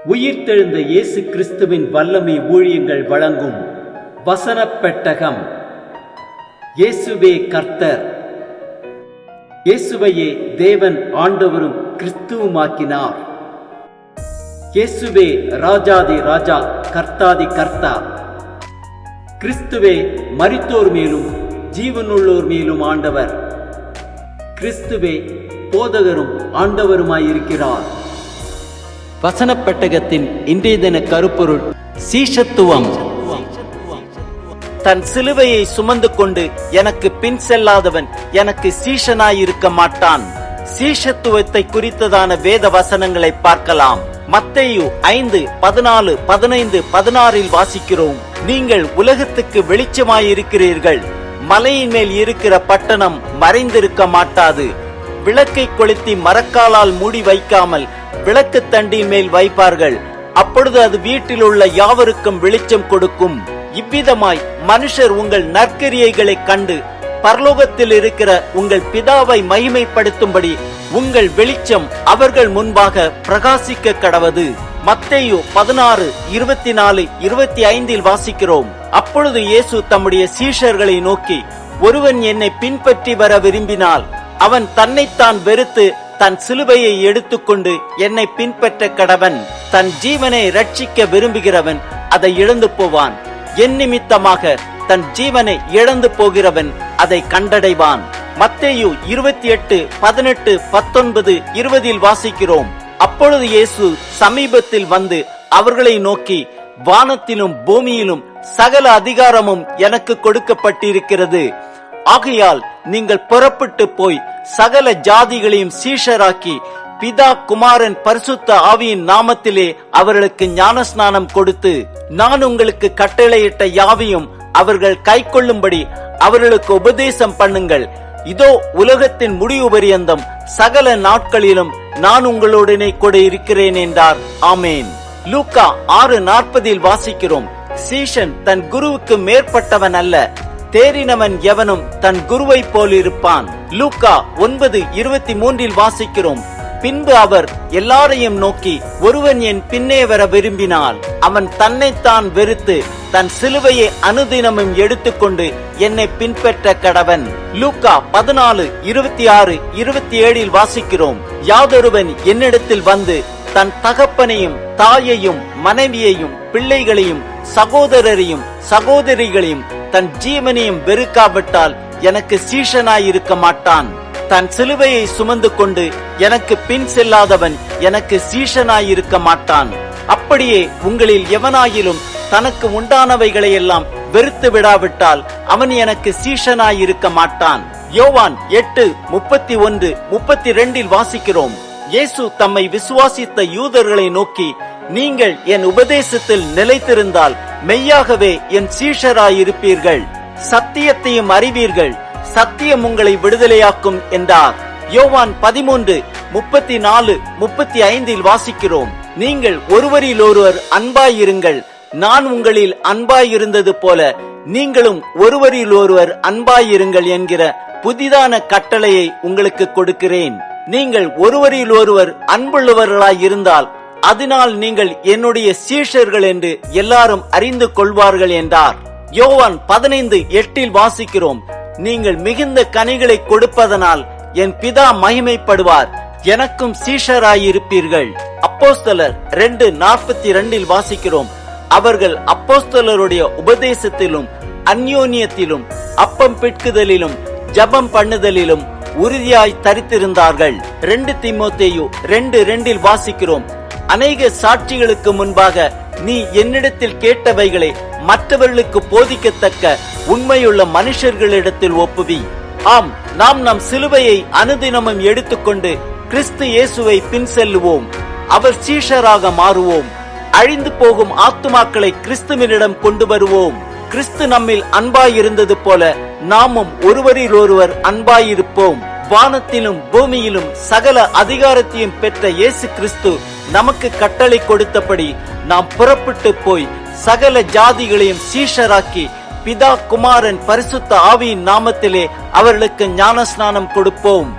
உயிர்த்தெழுந்த இயேசு கிறிஸ்துவின் வல்லமை ஊழியங்கள் வழங்கும் வசனப் பெட்டகம். இயேசுவே கர்த்தர். இயேசுவையே தேவன் ஆண்டவரும் கிறிஸ்துவுமாக்கினார். இயேசுவே ராஜாதி ராஜா, கர்த்தாதி கர்த்தா. கிறிஸ்துவே மரித்தோர் மேலும் ஜீவனுள்ளோர் மேலும் ஆண்டவர். கிறிஸ்துவே போதகரும் ஆண்டவருமாயிருக்கிறார். வசனப் பெட்டகத்தின் இன்றைய தின கருப்பொருள் சீஷத்துவம். தன் சிலுவையை சுமந்து கொண்டு எனக்கு பின் செல்லாதவன் எனக்கு சீஷனாயிருக்க மாட்டான். சீஷத்துவத்தை குறித்ததான வேத வசனங்களை பார்க்கலாம். மத்தேயு 5:14, 15, 16 வாசிக்கிறோம். நீங்கள் உலகத்துக்கு வெளிச்சமாயிருக்கிறீர்கள். மலையின் மேல் இருக்கிற பட்டணம் மறைந்திருக்க மாட்டாது. விளக்கை கொளுத்தி மரக்காலால் மூடி வைக்காமல் விளக்கு தண்டின் மேல் வைப்பார்கள். அப்பொழுது அது வீட்டில் உள்ள யாவருக்கும் வெளிச்சம் கொடுக்கும். இவ்விதமாய் மனுஷர் உங்கள் நற்கிரியைகளை கண்டு பரலோகத்தில் இருக்கிற உங்கள் பிதாவை மகிமைப்படுத்தும்படி உங்கள் வெளிச்சம் அவர்கள் முன்பாக பிரகாசிக்க கடவது. மத்தேயு 16:24, 25 வாசிக்கிறோம். அப்பொழுது இயேசு தம்முடைய சீஷர்களை நோக்கி, ஒருவன் என்னை பின்பற்றி வர விரும்பினால் அவன் தன்னைத்தான் வெறுத்து தன் சிலுவையை எடுத்துக்கொண்டு என்னை பின்பற்ற கடவன். தன் ஜீவனை ரட்சிக்க விரும்புகிறவன் அதை இழந்து போவான். என் நிமித்தமாக தன் ஜீவனை இழந்து போகிறவன் அதை கண்டடைவான். மத்தேயு 28:18, 19, 20 வாசிக்கிறோம். அப்பொழுது இயேசு சமீபத்தில் வந்து அவர்களை நோக்கி, வானத்திலும் பூமியிலும் சகல அதிகாரமும் எனக்கு கொடுக்கப்பட்டிருக்கிறது. ஆகையால் நீங்கள் புறப்பட்டு போய் சகல ஜாதிகளையும் சீஷராக்கி பிதா, குமாரன், பரிசுத்த ஆவியின் நாமத்திலே அவர்களுக்கு ஞானஸ்நானம் கொடுத்து, நான் உங்களுக்கு கட்டளையிட்ட யாவையும் அவர்கள் கைக்கொள்ளும்படி அவர்களுக்கு உபதேசம் பண்ணுங்கள். இதோ உலகத்தின் முடிவு பரியந்தம் சகல நாட்களிலும் நான் உங்களுடனே கூட இருக்கிறேன் என்றார். ஆமேன். லூக்கா 6:40 வாசிக்கிறோம். சீஷன் தன் குருவுக்கு மேற்பட்டவன் அல்ல, தேறினவன் எவனும் தன் குருவை போல் இருப்பான். லூக்கா 9:23 வாசிக்கிறோம். பின்பு அவர் எல்லாரையும் நோக்கி, ஒருவன் என் பின்னே வர விரும்பினால் அவன் தன்னைத்தான் வெறுத்து தன் சிலுவையை அனுதினமும் எடுத்துக்கொண்டு என்னை பின்பற்ற கடவன். லூக்கா 14:26, 27 வாசிக்கிறோம். யாதொருவன் என்னிடத்தில் வந்து தன் தகப்பனையும் தாயையும் மனைவியையும் பிள்ளைகளையும் சகோதரரையும் சகோதரிகளையும் தன் ஜீவனையும் வெறுக்காவிட்டால் எனக்கு சீஷனாயிருக்க மாட்டான். தன் சிலுவையை சுமந்து கொண்டு எனக்கு பின் செல்லாதவன் எனக்கு சீஷனாயிருக்க மாட்டான். அப்படியே உங்களில் எவனாயிலும் தனக்கு உண்டானவைகளை எல்லாம் வெறுத்து விடாவிட்டால் அவன் எனக்கு சீஷனாயிருக்க மாட்டான். யோவான் 8:31, 32 வாசிக்கிறோம். இயேசு தம்மை விசுவாசித்த யூதர்களை நோக்கி, நீங்கள் என் உபதேசத்தில் நிலைத்திருந்தால் மெய்யாகவே என் சீஷராயிருப்பீர்கள். சத்தியத்தையும் அறிவீர்கள், சத்தியம் உங்களை விடுதலையாக்கும் என்றார். யோவான் 13:34, 35 வாசிக்கிறோம். நீங்கள் ஒருவரில் ஒருவர் அன்பாயிருங்கள். நான் உங்களில் அன்பாயிருந்தது போல நீங்களும் ஒருவரில் ஒருவர் அன்பாயிருங்கள் என்கிற புதிதான கட்டளையை உங்களுக்கு கொடுக்கிறேன். நீங்கள் ஒருவரில் ஒருவர் அன்புள்ளவர்களாய் இருந்தால் அதனால் நீங்கள் என்னுடைய சீஷர்கள் என்று எல்லாரும் அறிந்து கொள்வார்கள் என்றார். யோவான் 15:8 வாசிக்கிறோம். நீங்கள் மிகுந்த கனிகளை கொடுப்பதனால் என் பிதா மகிமைப்படுவார், எனக்கும் சீஷராயிருப்பீர்கள். அப்போஸ்தலர் 2:42 வாசிக்கிறோம். அவர்கள் அப்போஸ்தலருடைய உபதேசத்திலும் அந்யோன்யத்திலும் அப்பம் பிட்குதலிலும் ஜபம் பண்ணுதலிலும் உறுதியாய் தரித்திருந்தார்கள். 2 தீமோத்தேயு 2:2 வாசிக்கிறோம். அநேக சாட்சிகளுக்கு முன்பாக நீ என்னிடத்தில் கேட்டவைகளை மற்றவர்களுக்கு போதிக்கத்தக்க உண்மையுள்ள மனுஷர்களிடத்தில் ஒப்புவி. ஆம், நாம் நம் சிலுவையை அனுதினமும் எடுத்துக்கொண்டு கிறிஸ்து இயேசுவை பின் செல்லுவோம். அவர் சீஷராக மாறுவோம். அழிந்து போகும் ஆத்துமாக்களை கிறிஸ்துவினிடம் கொண்டு வருவோம். கிறிஸ்து நம்மில் அன்பாயிருந்தது போல நாமும் ஒருவரில் ஒருவர் அன்பாயிருப்போம். வானத்திலும் பூமியிலும் சகல அதிகாரத்தையும் பெற்ற இயேசு கிறிஸ்து நமக்கு கட்டளை கொடுத்தபடி நாம் புறப்பட்டு போய் சகல ஜாதிகளையும் சீஷராக்கி பிதா, குமாரன், பரிசுத்த ஆவியின் நாமத்திலே அவர்களுக்கு ஞானஸ்நானம் கொடுப்போம்.